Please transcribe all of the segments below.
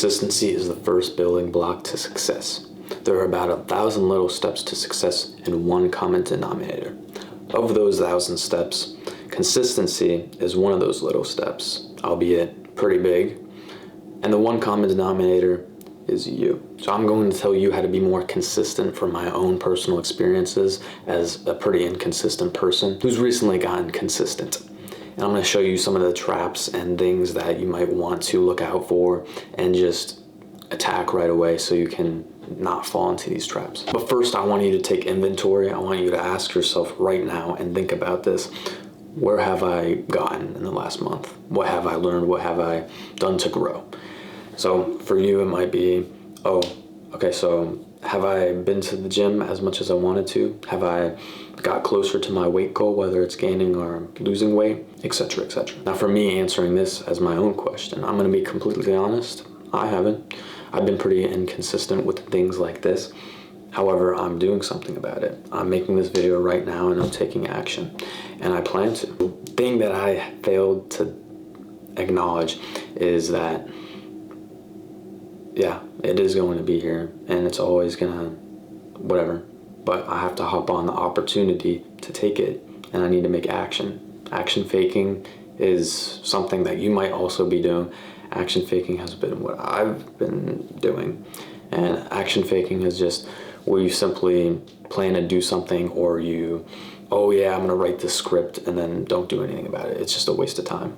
Consistency is the first building block to success. There are about 1,000 little steps to success and one common denominator. Of those 1,000 steps, consistency is one of those little steps, albeit pretty big, and the one common denominator is you. So I'm going to tell you how to be more consistent from my own personal experiences as a pretty inconsistent person who's recently gotten consistent. And I'm going to show you some of the traps and things that you might want to look out for and just attack right away so you can not fall into these traps. But first, I want you to take inventory. I want you to ask yourself right now and think about this. Where have I gotten in the last month? What have I learned? What have I done to grow? So for you, it might be, oh, okay, so have I been to the gym as much as I wanted to? Have I got closer to my weight goal, whether it's gaining or losing weight, etc., etc. Now for me, answering this as my own question, I'm going to be completely honest, I haven't. I've been pretty inconsistent with things like this. However, I'm doing something about it. I'm making this video right now and I'm taking action, and I plan to. The thing that I failed to acknowledge is that yeah, it is going to be here and it's always gonna whatever, but I have to hop on the opportunity to take it, and I need to make action. Action faking is something that you might also be doing. Action faking has been what I've been doing, and action faking is just where you simply plan to do something, or you, oh yeah, I'm gonna write this script, and then don't do anything about it. It's just a waste of time.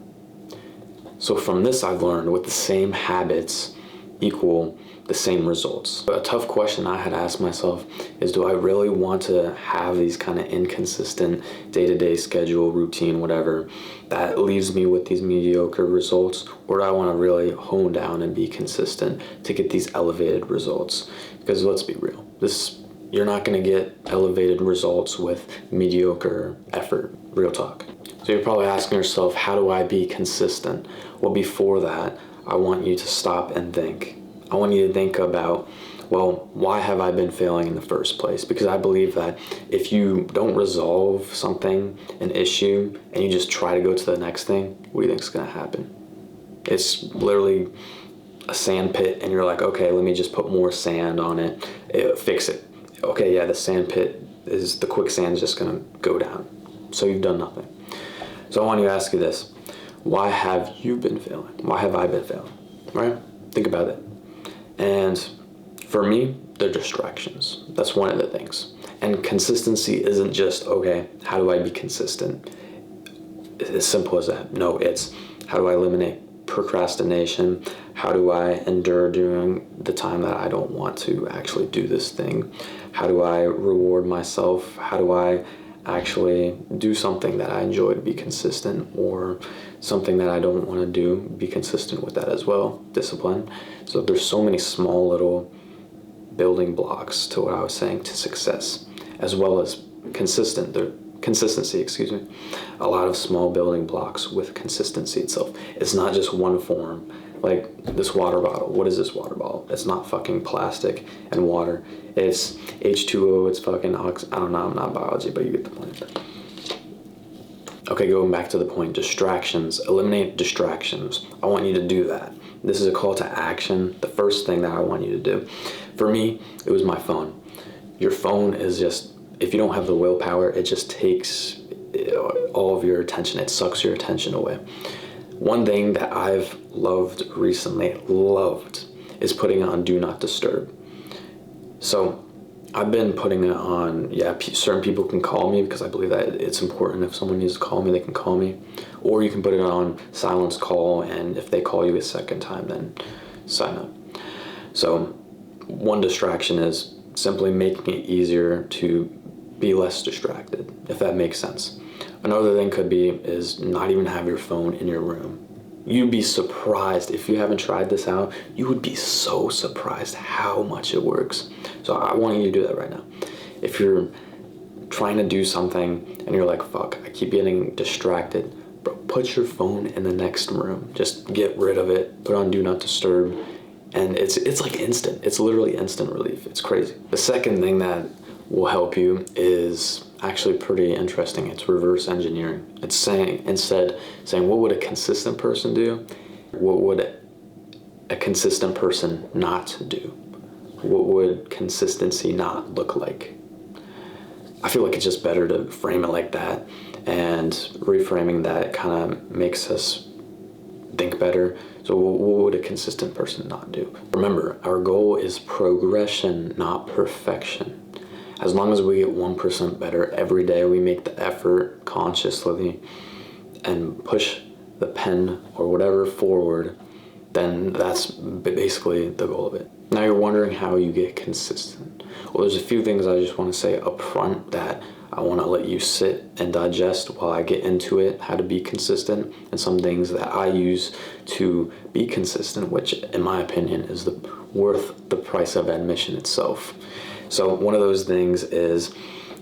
So from this, I've learned with the same habits equal the same results. A tough question I had asked myself is, do I really want to have these kind of inconsistent day-to-day schedule, routine, whatever, that leaves me with these mediocre results, or do I want to really hone down and be consistent to get these elevated results? Because let's be real, you're not going to get elevated results with mediocre effort, real talk. So you're probably asking yourself, how do I be consistent? Well, before that, I want you to stop and think. I want you to think about, well, why have I been failing in the first place? Because I believe that if you don't resolve something, an issue, and you just try to go to the next thing, what do you think is going to happen? It's literally a sand pit, and you're like, okay, let me just put more sand on it, fix it. Okay, yeah, the sand pit is, the quicksand is just going to go down. So you've done nothing. So I want to ask you this. Why have you been failing? Why have I been failing, right? Think about it. And for me, they're distractions. That's one of the things. And consistency isn't just, okay, how do I be consistent? It's as simple as that. No, it's how do I eliminate procrastination? How do I endure during the time that I don't want to actually do this thing? How do I reward myself? How do I actually do something that I enjoy to be consistent, or something that I don't want to do, be consistent with that as well, discipline. So there's so many small little building blocks to what I was saying to success, as well as consistency, a lot of small building blocks with consistency itself. It's not just one form, like this water bottle. What is this water bottle? It's not fucking plastic and water. It's H2O, it's fucking I don't know, I'm not biology, but you get the point. Okay, going back to the point, distractions. Eliminate distractions. I want you to do that. This is a call to action. The first thing that I want you to do. For me, it was my phone. Your phone is just, if you don't have the willpower, it just takes all of your attention. It sucks your attention away. One thing that I've loved recently, is putting on Do Not Disturb. So I've been putting it on, certain people can call me because I believe that it's important. If someone needs to call me, they can call me. Or you can put it on silence call, and if they call you a second time, then sign up. So one distraction is simply making it easier to be less distracted, if that makes sense. Another thing could be is not even have your phone in your room. You'd be surprised, if you haven't tried this out, you would be so surprised how much it works. So I want you to do that right now. If you're trying to do something and you're like, fuck, I keep getting distracted, bro, put your phone in the next room. Just get rid of it, put on Do Not Disturb, and it's like instant. It's literally instant relief. It's crazy. The second thing that will help you is actually pretty interesting. It's reverse engineering. It's saying, instead saying, what would a consistent person do? What would a consistent person not do? What would consistency not look like? I feel like it's just better to frame it like that, and reframing that kind of makes us think better. So what would a consistent person not do? Remember, our goal is progression, not perfection. As long as we get 1% better every day, we make the effort consciously and push the pen or whatever forward, then that's basically the goal of it. Now you're wondering how you get consistent. Well, there's a few things I just want to say up front that I want to let you sit and digest while I get into it, how to be consistent, and some things that I use to be consistent, which in my opinion is worth the price of admission itself. So one of those things is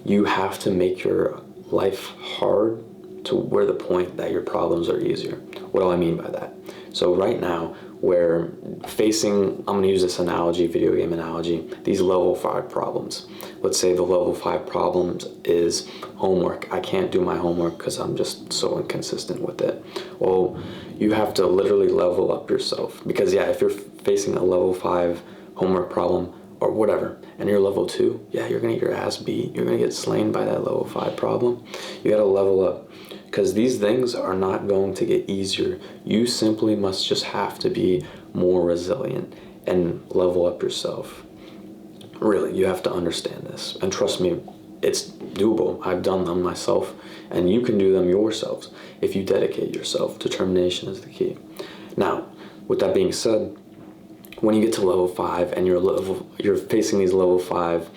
you have to make your life hard to where the point that your problems are easier. What do I mean by that? So right now, we're facing, I'm gonna use this analogy, video game analogy, these level 5 problems. Let's say the level 5 problems is homework. I can't do my homework because I'm just so inconsistent with it. Well, you have to literally level up yourself, because yeah, if you're facing a level 5 homework problem or whatever, and you're level 2, yeah, you're gonna get your ass beat. You're gonna get slain by that level 5 problem. You gotta level up, because these things are not going to get easier. You simply must just have to be more resilient and level up yourself. Really, you have to understand this. And trust me, it's doable. I've done them myself, and you can do them yourselves if you dedicate yourself. Determination is the key. Now, with that being said, when you get to level 5 and you're facing these level 5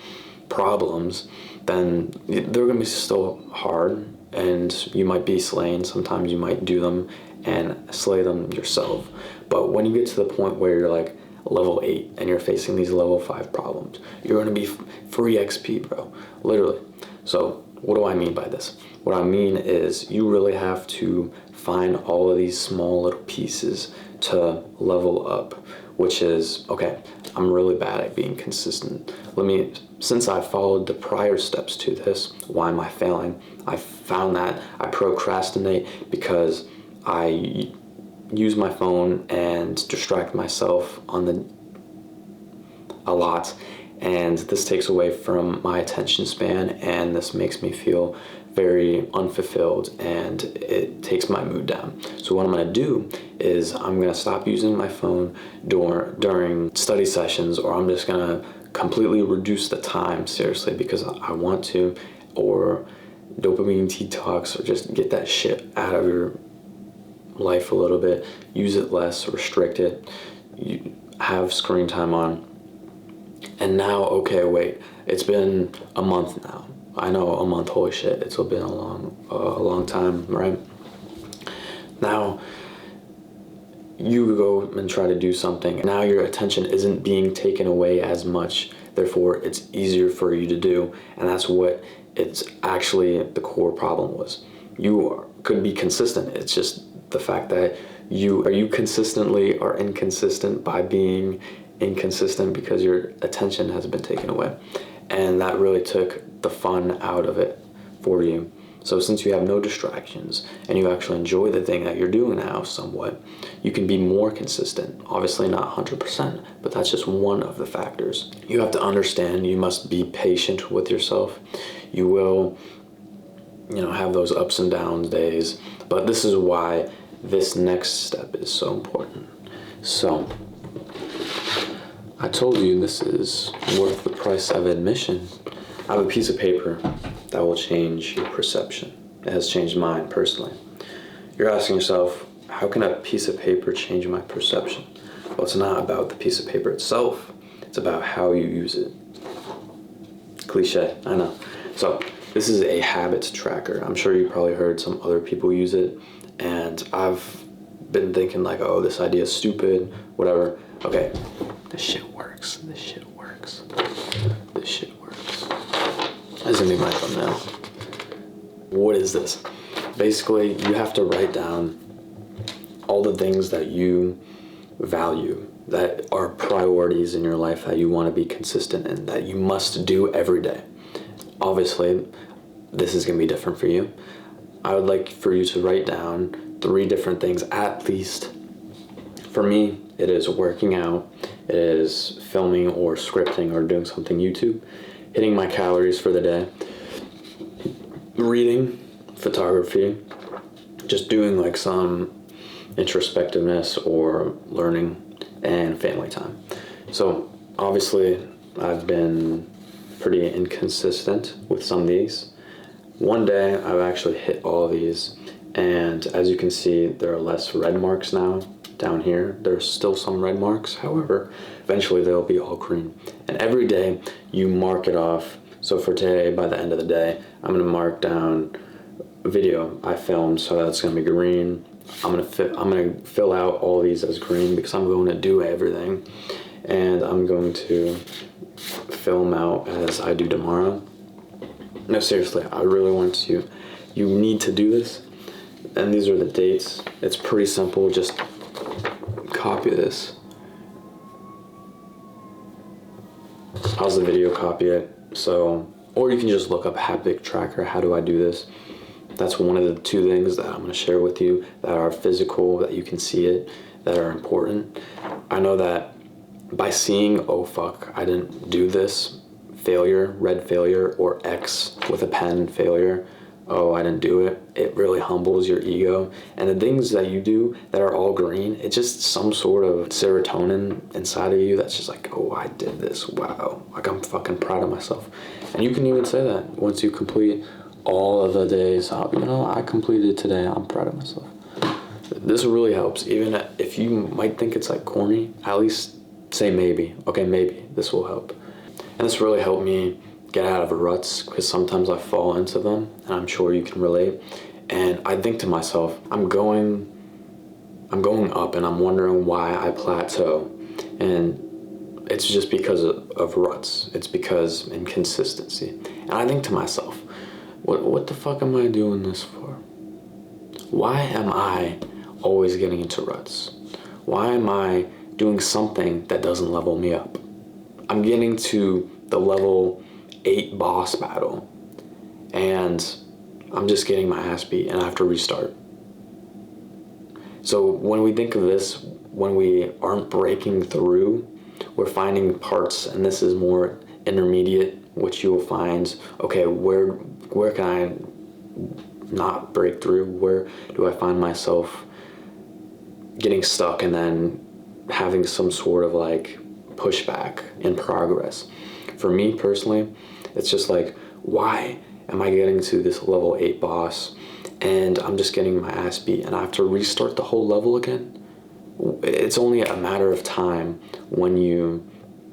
problems, then they're going to be still hard, and you might be slain. Sometimes you might do them and slay them yourself. But when you get to the point where you're like level 8 and you're facing these level 5 problems, you're going to be free XP, bro. Literally. So what do I mean by this? What I mean is you really have to find all of these small little pieces to level up, which is, okay, I'm really bad at being consistent. Since I followed the prior steps to this, why am I failing? I found that I procrastinate because I use my phone and distract myself a lot, and this takes away from my attention span, and this makes me feel very unfulfilled, and it takes my mood down. So what I'm going to do is I'm going to stop using my phone during study sessions, or I'm just going to completely reduce the time, seriously, because I want to, or dopamine detox, or just get that shit out of your life a little bit. Use it less, restrict it, you have screen time on. And now, okay, wait, it's been a month now. I know, a month, holy shit, it's been a long time, right? Now, you go and try to do something. Now your attention isn't being taken away as much, therefore it's easier for you to do, and that's what it's actually the core problem was. You could be consistent, it's just the fact that are you consistently or inconsistent by being inconsistent because your attention has been taken away, and that really took the fun out of it for you. So since you have no distractions and you actually enjoy the thing that you're doing now somewhat, you can be more consistent. Obviously not 100%, but that's just one of the factors. You have to understand you must be patient with yourself. You will, have those ups and downs days, but this is why this next step is so important. So, I told you this is worth the price of admission. I have a piece of paper that will change your perception. It has changed mine personally. You're asking yourself, how can a piece of paper change my perception? Well, it's not about the piece of paper itself. It's about how you use it. Cliche, I know. So this is a habit tracker. I'm sure you probably heard some other people use it, and I've been thinking like, oh, this idea is stupid, whatever. Okay, this shit works. This shit works. This shit works. This is gonna be my thumbnail. What is this? Basically, you have to write down all the things that you value, that are priorities in your life that you want to be consistent in, that you must do every day. Obviously, this is going to be different for you. I would like for you to write down 3 different things at least. For me, It is working out, it is filming or scripting or doing something YouTube, hitting my calories for the day, reading, photography, just doing like some introspectiveness or learning, and family time. So obviously I've been pretty inconsistent with some of these. One day I've actually hit all of these, and as you can see, there are less red marks now. Down here there's still some red marks, however eventually they'll be all green, and every day you mark it off. So for today, by the end of the day, I'm going to mark down a video I filmed, so that's going to be green. I'm going to fill out all these as green because I'm going to do everything, and I'm going to film out as I do tomorrow. No, seriously, I really want you need to do this. And these are the dates. It's pretty simple. Just copy this. Pause the video, copy it. So, or you can just look up Habit Tracker. How do I do this? That's one of the two things that I'm going to share with you that are physical, that you can see it, that are important. I know that by seeing, oh fuck, I didn't do this, failure, red failure, or X with a pen, failure, oh, I didn't do it, it really humbles your ego. And the things that you do that are all green, it's just some sort of serotonin inside of you that's just like, oh, I did this, wow, like I'm fucking proud of myself. And you can even say that once you complete all of the days, I completed today, I'm proud of myself. This really helps. Even if you might think it's like corny, at least say maybe. Okay, maybe this will help. And this really helped me get out of ruts, because sometimes I fall into them, and I'm sure you can relate. And I think to myself, I'm going up, and I'm wondering why I plateau. And it's just because of ruts. It's because inconsistency. And I think to myself, what the fuck am I doing this for? Why am I always getting into ruts? Why am I doing something that doesn't level me up? I'm getting to the level 8 boss battle, and I'm just getting my ass beat, and I have to restart. So when we think of this, when we aren't breaking through, we're finding parts, and this is more intermediate, which you will find, okay, where can I not break through? Where do I find myself getting stuck and then having some sort of like pushback in progress? For me personally, it's just like, why am I getting to this level 8 boss and I'm just getting my ass beat and I have to restart the whole level again? It's only a matter of time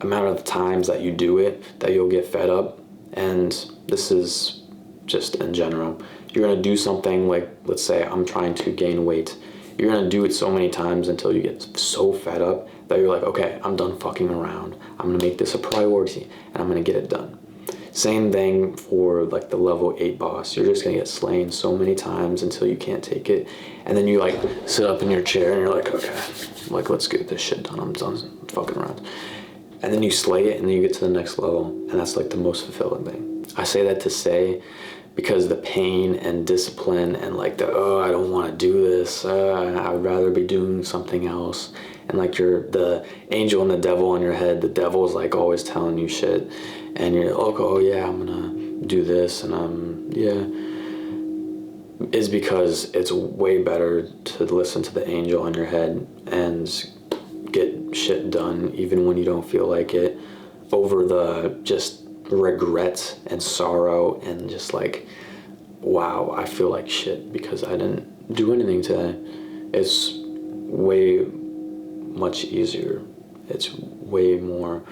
amount of times that you do it that you'll get fed up. And this is just in general. You're gonna do something like, let's say I'm trying to gain weight. You're gonna do it so many times until you get so fed up that you're like, okay, I'm done fucking around. I'm gonna make this a priority and I'm gonna get it done. Same thing for like the level 8 boss. You're just gonna get slain so many times until you can't take it. And then you like sit up in your chair and you're like, okay, like let's get this shit done. I'm done fucking around. And then you slay it and then you get to the next level. And that's like the most fulfilling thing. I say that to say, because the pain and discipline and like I don't want to do this, I'd rather be doing something else, and like you're the angel and the devil in your head. The devil's like always telling you shit, and you're like, oh yeah, I'm gonna do this, and is because it's way better to listen to the angel in your head and get shit done even when you don't feel like it, over the just regret and sorrow and just like, wow, I feel like shit because I didn't do anything today. It's way much easier. It's way more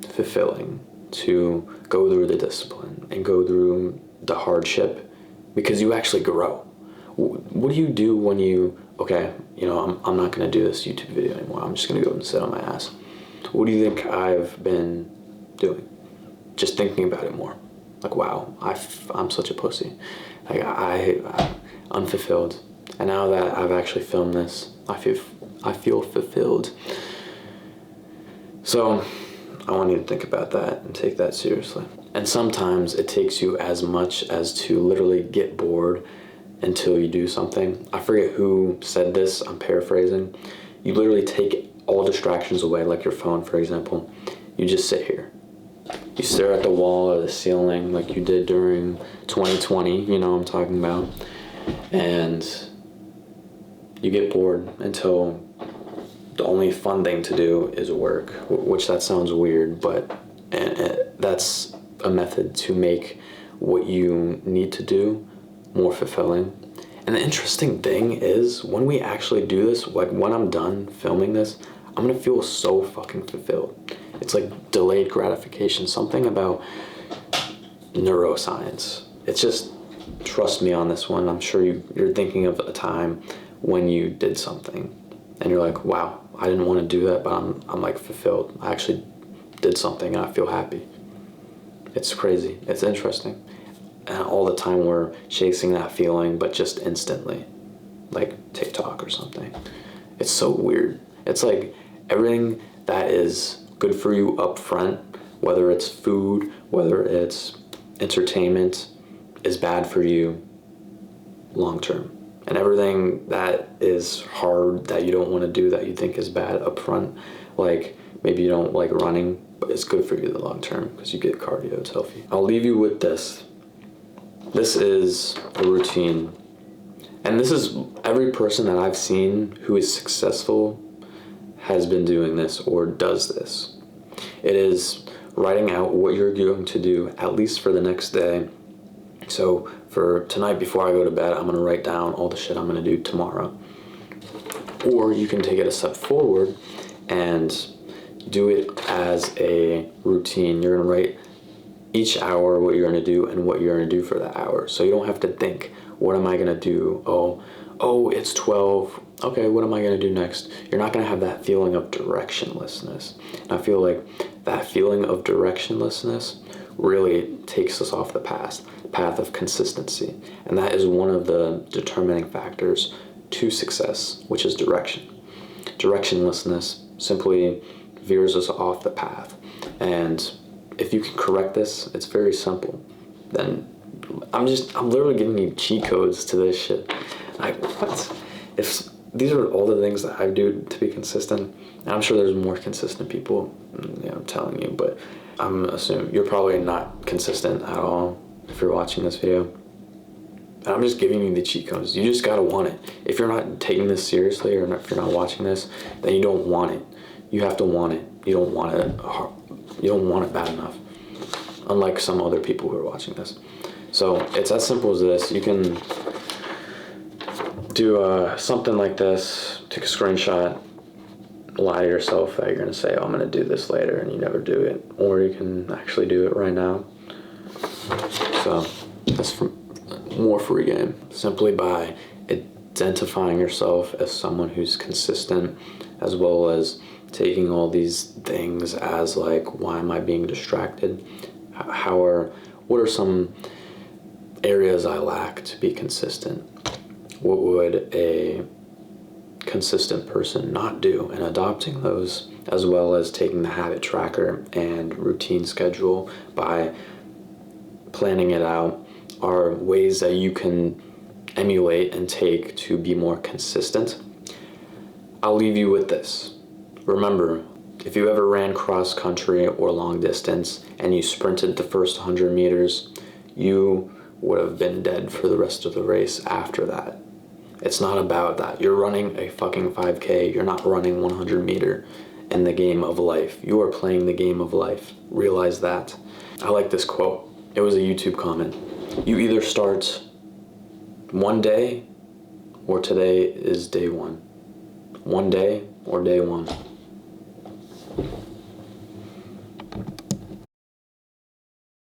fulfilling to go through the discipline and go through the hardship, because you actually grow. What do you do when you, okay, I'm not gonna do this YouTube video anymore. I'm just gonna go and sit on my ass. What do you think I've been doing? Just thinking about it more. Like, wow, I'm such a pussy. Like, I'm unfulfilled. And now that I've actually filmed this, I feel fulfilled. So I want you to think about that and take that seriously. And sometimes it takes you as much as to literally get bored until you do something. I forget who said this, I'm paraphrasing. You literally take all distractions away, like your phone, for example. You just sit here. You stare at the wall or the ceiling like you did during 2020, you know what I'm talking about. And you get bored until the only fun thing to do is work, which that sounds weird, but that's a method to make what you need to do more fulfilling. And the interesting thing is, when we actually do this, like when I'm done filming this, I'm gonna feel so fucking fulfilled. It's like delayed gratification, something about neuroscience. It's just, trust me on this one. I'm sure you're thinking of a time when you did something and you're like, wow, I didn't want to do that, but I'm like fulfilled. I actually did something and I feel happy. It's crazy. It's interesting. And all the time we're chasing that feeling, but just instantly, like TikTok or something. It's so weird. It's like everything that is good for you up front, whether it's food, whether it's entertainment, is bad for you long term. And everything that is hard, that you don't want to do, that you think is bad up front, like maybe you don't like running, but it's good for you the long term because you get cardio, it's healthy. I'll leave you with this. This is a routine. And this is every person that I've seen who is successful has been doing this or does this. It is writing out what you're going to do, at least for the next day. So for tonight, before I go to bed, I'm gonna write down all the shit I'm gonna do tomorrow. Or you can take it a step forward and do it as a routine. You're gonna write each hour what you're gonna do and what you're gonna do for that hour. So you don't have to think, what am I gonna do? Oh, it's 12. Okay, what am I gonna do next? You're not gonna have that feeling of directionlessness. And I feel like that feeling of directionlessness really takes us off the path of consistency. And that is one of the determining factors to success, which is direction. Directionlessness simply veers us off the path. And if you can correct this, it's very simple. Then I'm literally giving you cheat codes to this shit. Like, what? If these are all the things that I do to be consistent, and I'm sure there's more consistent people, I'm telling you, but I'm assuming you're probably not consistent at all if you're watching this video. And I'm just giving you the cheat codes. You just gotta want it. If you're not taking this seriously, or if you're not watching this, then you don't want it. You have to want it. You don't want it. You don't want it bad enough. Unlike some other people who are watching this. So it's as simple as this. You can do something like this. Take a screenshot. Lie to yourself that you're gonna say, oh, I'm gonna do this later, and you never do it. Or you can actually do it right now. So that's more free game. Simply by identifying yourself as someone who's consistent, as well as taking all these things as like, why am I being distracted? What are some areas I lack to be consistent? What would a consistent person not do? And adopting those, as well as taking the habit tracker and routine schedule by planning it out, are ways that you can emulate and take to be more consistent. I'll leave you with this. Remember, if you ever ran cross country or long distance and you sprinted the first 100 meters, you would have been dead for the rest of the race after that. It's not about that. You're running a fucking 5K. You're not running 100 meter in the game of life. You are playing the game of life. Realize that. I like this quote. It was a YouTube comment. You either start one day or today is day one. One day or day one.